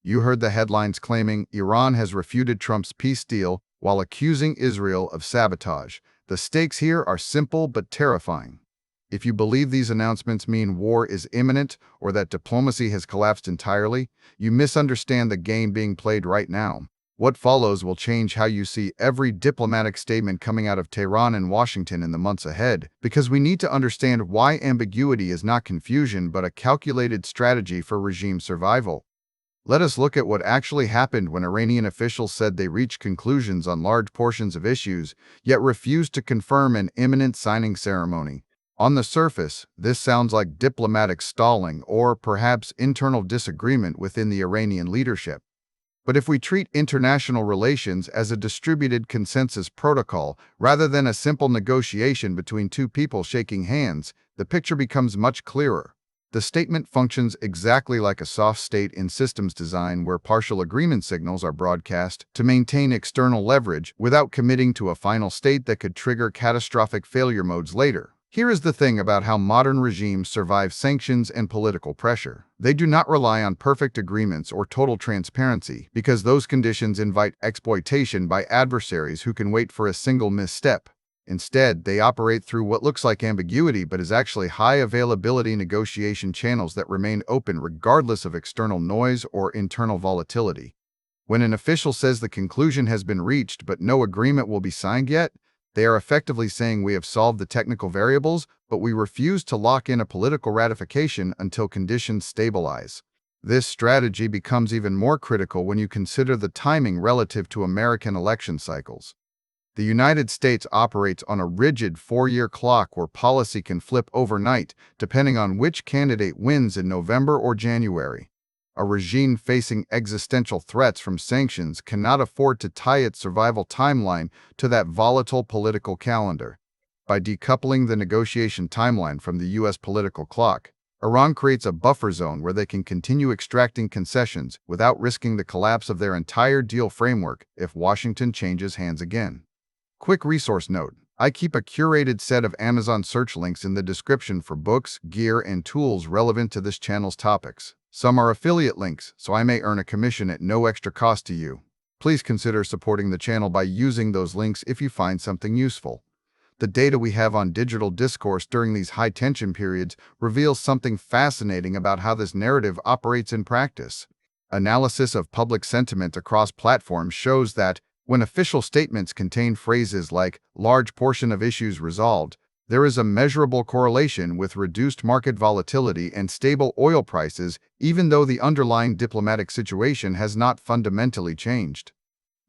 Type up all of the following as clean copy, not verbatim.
You heard the headlines claiming Iran has refuted Trump's peace deal while accusing Israel of sabotage. The stakes here are simple but terrifying. If you believe these announcements mean war is imminent or that diplomacy has collapsed entirely, you misunderstand the game being played right now. What follows will change how you see every diplomatic statement coming out of Tehran and Washington in the months ahead, because we need to understand why ambiguity is not confusion but a calculated strategy for regime survival. Let us look at what actually happened when Iranian officials said they reached conclusions on large portions of issues, yet refused to confirm an imminent signing ceremony. On the surface, this sounds like diplomatic stalling or perhaps internal disagreement within the Iranian leadership. But if we treat international relations as a distributed consensus protocol rather than a simple negotiation between two people shaking hands, the picture becomes much clearer. The statement functions exactly like a soft state in systems design where partial agreement signals are broadcast to maintain external leverage without committing to a final state that could trigger catastrophic failure modes later. Here is the thing about how modern regimes survive sanctions and political pressure. They do not rely on perfect agreements or total transparency because those conditions invite exploitation by adversaries who can wait for a single misstep. Instead, they operate through what looks like ambiguity but is actually high-availability negotiation channels that remain open regardless of external noise or internal volatility. When an official says the conclusion has been reached but no agreement will be signed yet, they are effectively saying we have solved the technical variables, but we refuse to lock in a political ratification until conditions stabilize. This strategy becomes even more critical when you consider the timing relative to American election cycles. The United States operates on a rigid 4-year clock where policy can flip overnight, depending on which candidate wins in November or January. A regime facing existential threats from sanctions cannot afford to tie its survival timeline to that volatile political calendar. By decoupling the negotiation timeline from the U.S. political clock, Iran creates a buffer zone where they can continue extracting concessions without risking the collapse of their entire deal framework if Washington changes hands again. Quick resource note: I keep a curated set of Amazon search links in the description for books, gear, and tools relevant to this channel's topics. Some are affiliate links, so I may earn a commission at no extra cost to you. Please consider supporting the channel by using those links if you find something useful. The data we have on digital discourse during these high-tension periods reveals something fascinating about how this narrative operates in practice. Analysis of public sentiment across platforms shows that when official statements contain phrases like "large portion of issues resolved," there is a measurable correlation with reduced market volatility and stable oil prices, even though the underlying diplomatic situation has not fundamentally changed.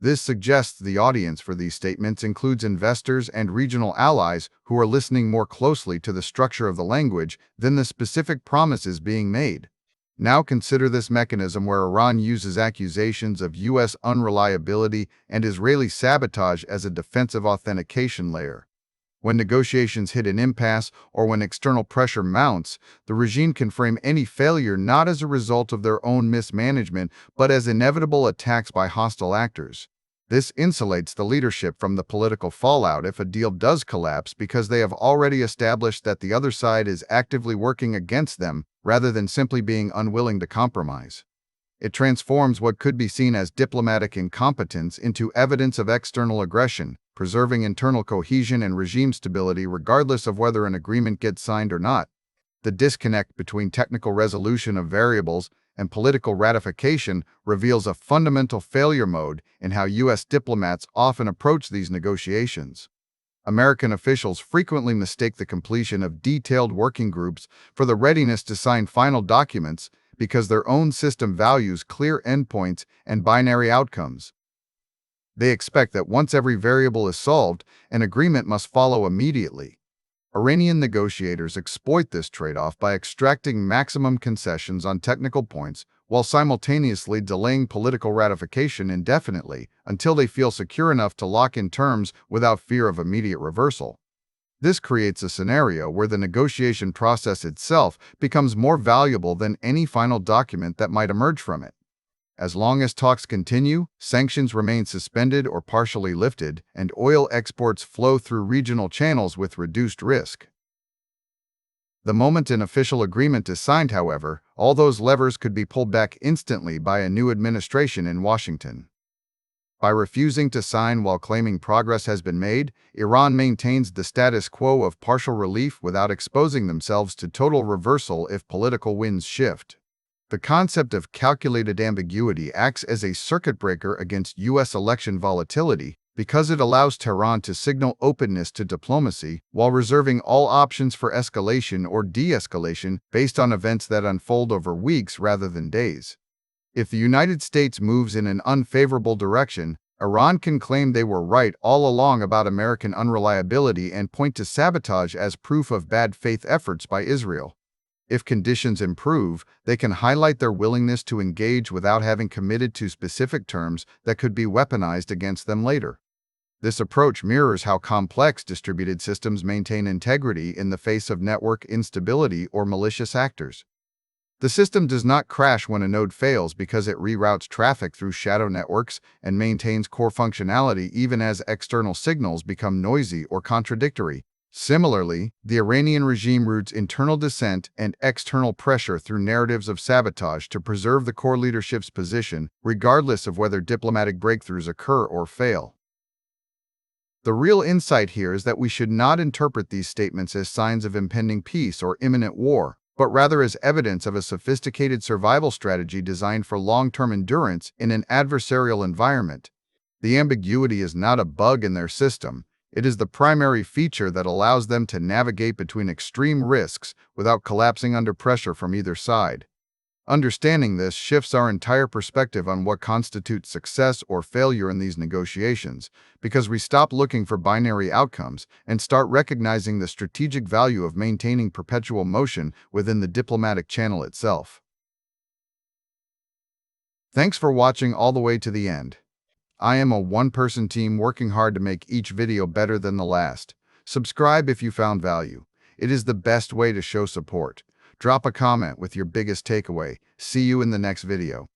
This suggests the audience for these statements includes investors and regional allies who are listening more closely to the structure of the language than the specific promises being made. Now consider this mechanism where Iran uses accusations of U.S. unreliability and Israeli sabotage as a defensive authentication layer. When negotiations hit an impasse or when external pressure mounts, the regime can frame any failure not as a result of their own mismanagement, but as inevitable attacks by hostile actors. This insulates the leadership from the political fallout if a deal does collapse because they have already established that the other side is actively working against them rather than simply being unwilling to compromise. It transforms what could be seen as diplomatic incompetence into evidence of external aggression, preserving internal cohesion and regime stability regardless of whether an agreement gets signed or not. The disconnect between technical resolution of variables and political ratification reveals a fundamental failure mode in how U.S. diplomats often approach these negotiations. American officials frequently mistake the completion of detailed working groups for the readiness to sign final documents because their own system values clear endpoints and binary outcomes. They expect that once every variable is solved, an agreement must follow immediately. Iranian negotiators exploit this trade-off by extracting maximum concessions on technical points while simultaneously delaying political ratification indefinitely until they feel secure enough to lock in terms without fear of immediate reversal. This creates a scenario where the negotiation process itself becomes more valuable than any final document that might emerge from it. As long as talks continue, sanctions remain suspended or partially lifted, and oil exports flow through regional channels with reduced risk. The moment an official agreement is signed, however, all those levers could be pulled back instantly by a new administration in Washington. By refusing to sign while claiming progress has been made, Iran maintains the status quo of partial relief without exposing themselves to total reversal if political winds shift. The concept of calculated ambiguity acts as a circuit breaker against U.S. election volatility because it allows Tehran to signal openness to diplomacy while reserving all options for escalation or de-escalation based on events that unfold over weeks rather than days. If the United States moves in an unfavorable direction, Iran can claim they were right all along about American unreliability and point to sabotage as proof of bad faith efforts by Israel. If conditions improve, they can highlight their willingness to engage without having committed to specific terms that could be weaponized against them later. This approach mirrors how complex distributed systems maintain integrity in the face of network instability or malicious actors. The system does not crash when a node fails because it reroutes traffic through shadow networks and maintains core functionality even as external signals become noisy or contradictory. Similarly, the Iranian regime routes internal dissent and external pressure through narratives of sabotage to preserve the core leadership's position, regardless of whether diplomatic breakthroughs occur or fail. The real insight here is that we should not interpret these statements as signs of impending peace or imminent war, but rather as evidence of a sophisticated survival strategy designed for long-term endurance in an adversarial environment. The ambiguity is not a bug in their system. It is the primary feature that allows them to navigate between extreme risks without collapsing under pressure from either side. Understanding this shifts our entire perspective on what constitutes success or failure in these negotiations, because we stop looking for binary outcomes and start recognizing the strategic value of maintaining perpetual motion within the diplomatic channel itself. Thanks for watching all the way to the end. I am a one-person team working hard to make each video better than the last. Subscribe if you found value. It is the best way to show support. Drop a comment with your biggest takeaway. See you in the next video.